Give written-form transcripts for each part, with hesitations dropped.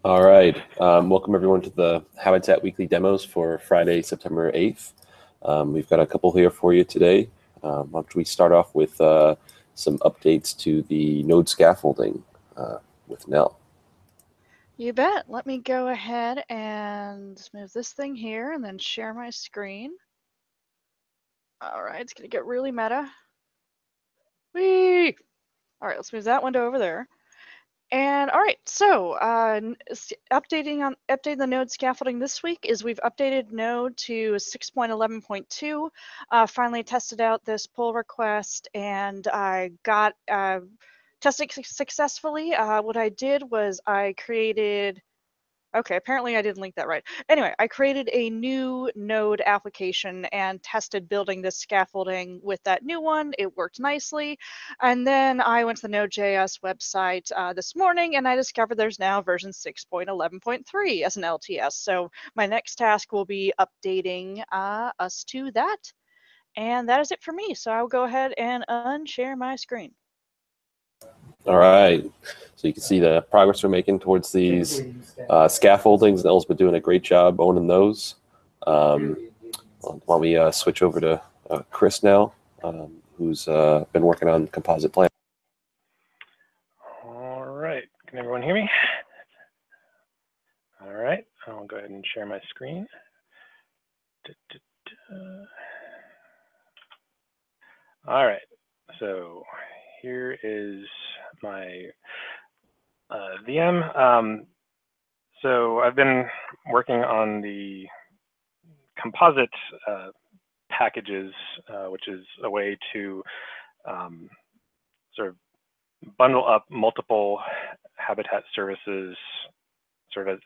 All right. Welcome everyone to the Habitat Weekly Demos for Friday, September 8th. We've got a couple here for you today. Why don't we start off with some updates to the node scaffolding with Nell. You bet. Let me go ahead and move this thing here and then share my screen. All right, it's gonna get really meta. Whee! All right, let's move that window over there. And all right, so updating the node scaffolding this week is we've updated node to 6.11.2. Finally tested out this pull request and I got tested successfully. What I did was I created. Okay, apparently I didn't link that right. Anyway, I created a new node application and tested building this scaffolding with that new one. It worked nicely. And then I went to the Node.js website this morning and I discovered there's now version 6.11.3 as an LTS. So my next task will be updating us to that. And that is it for me. So I'll go ahead and unshare my screen. All right. So you can see the progress we're making towards these scaffoldings. Nell's been doing a great job owning those. Why don't we switch over to Chris now, who's been working on composite plan. All right, can everyone hear me? All right, I'll go ahead and share my screen. All right, so here is my VM. So I've been working on the composite packages, which is a way to sort of bundle up multiple habitat services sort of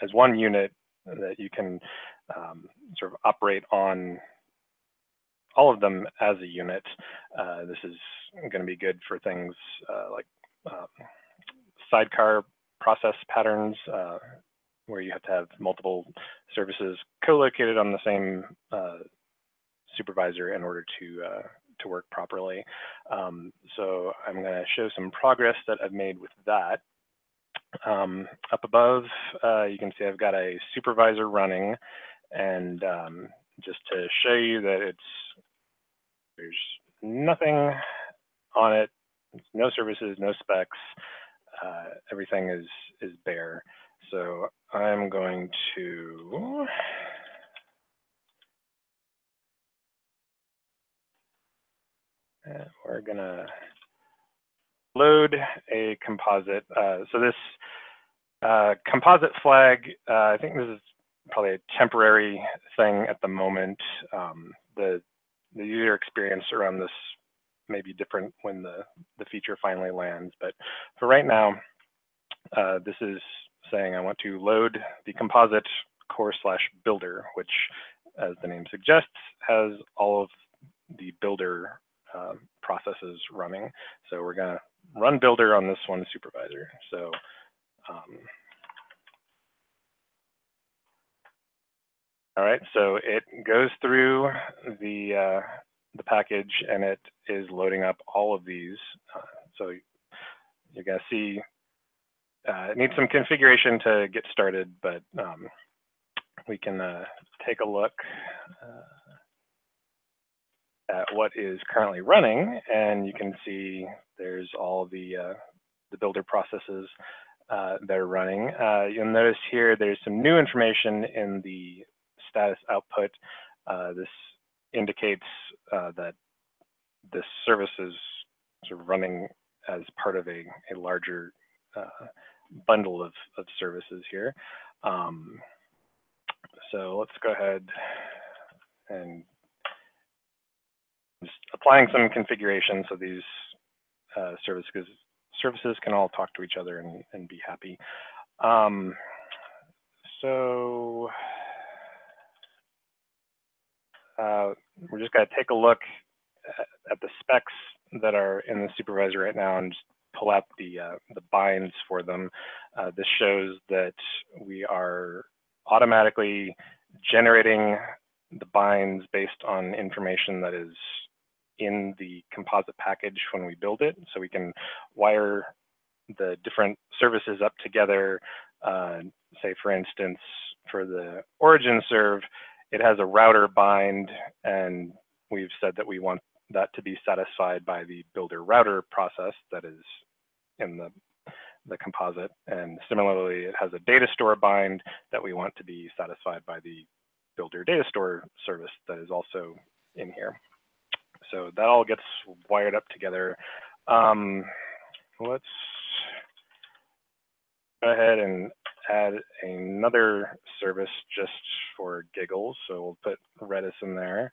as one unit that you can sort of operate on all of them as a unit. This is going to be good for things like sidecar process patterns, where you have to have multiple services co-located on the same supervisor in order to work properly. So I'm going to show some progress that I've made with that. Up above, you can see I've got a supervisor running, and just to show you that there's nothing on it, no services, no specs, everything is bare. So I'm going to we're gonna load a composite. So this composite flag, I think this is probably a temporary thing at the moment. The user experience around this may be different when the feature finally lands, but for right now, this is saying I want to load the composite core/builder, which, as the name suggests, has all of the builder processes running. So we're going to run builder on this one supervisor. So all right, so it goes through the package and it is loading up all of these. So you're going to see it needs some configuration to get started, but we can take a look at what is currently running, and you can see there's all the builder processes that are running. You'll notice here there's some new information in the status output. This indicates that this service is sort of running as part of a larger bundle of services here. So let's go ahead and just applying some configuration so these services can all talk to each other and be happy. So we're just going to take a look at the specs that are in the supervisor right now and just pull out the binds for them. This shows that we are automatically generating the binds based on information that is in the composite package when we build it. So we can wire the different services up together Say, for instance, for the origin serve, it has a router bind, and we've said that we want that to be satisfied by the builder router process that is in the composite. And similarly, it has a data store bind that we want to be satisfied by the builder data store service that is also in here. So that all gets wired up together. Let's go ahead and add another service just for giggles. So we'll put Redis in there.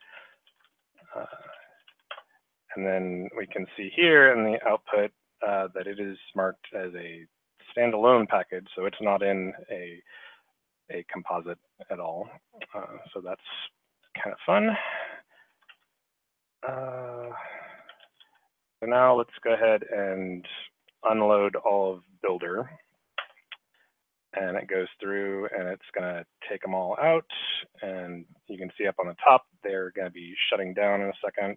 And then we can see here in the output that it is marked as a standalone package. So it's not in a composite at all. So that's kind of fun. So now let's go ahead and unload all of Builder. And it goes through and it's going to take them all out. And you can see up on the top, they're going to be shutting down in a second.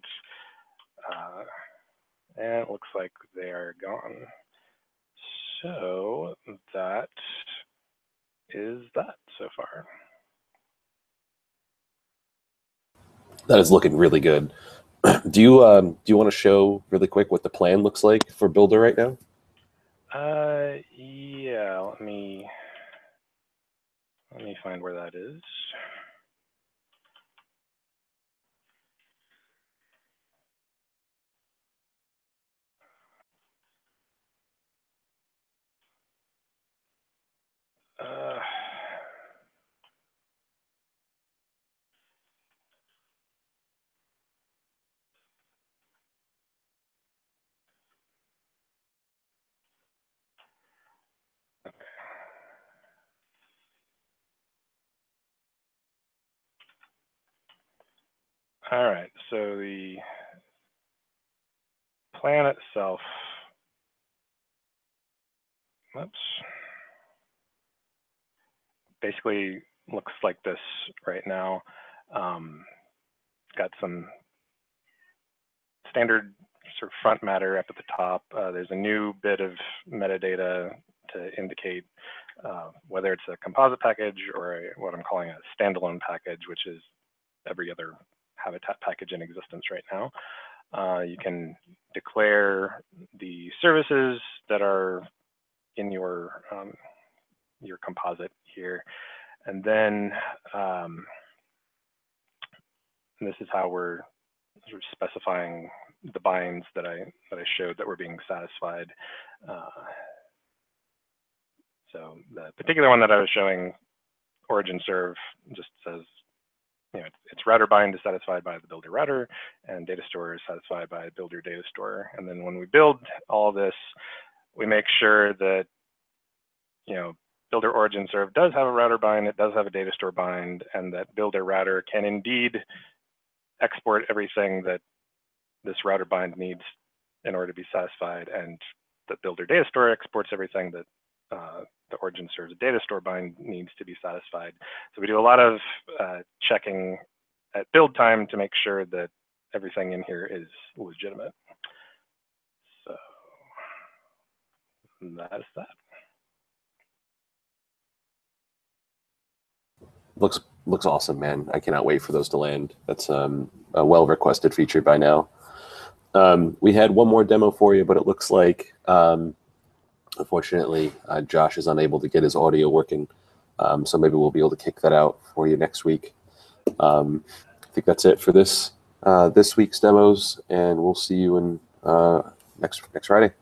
And it looks like they are gone. So that is that so far. That is looking really good. Do you want to show really quick what the plan looks like for Builder right now? Yeah, let me find where that is. All right, so the plan itself, basically looks like this right now. Got some standard sort of front matter up at the top. There's a new bit of metadata to indicate whether it's a composite package or what I'm calling a standalone package, which is every other Habitat package in existence right now. You can declare the services that are in your composite here, and then this is how we're sort of specifying the binds that I showed that were being satisfied. So the particular one that I was showing, origin serve, just says, you know, its router bind is satisfied by the builder router, and data store is satisfied by builder data store. And then when we build all this, we make sure that, you know, builder origin serve does have a router bind, it does have a data store bind, and that builder router can indeed export everything that this router bind needs in order to be satisfied, and the builder data store exports everything that the origin serve's data store bind needs to be satisfied. So we do a lot of checking at build time to make sure that everything in here is legitimate. So that's that. Looks awesome, man. I cannot wait for those to land. That's a well-requested feature by now. We had one more demo for you, but it looks like, unfortunately, Josh is unable to get his audio working. So maybe we'll be able to kick that out for you next week. I think that's it for this week's demos, and we'll see you in next Friday.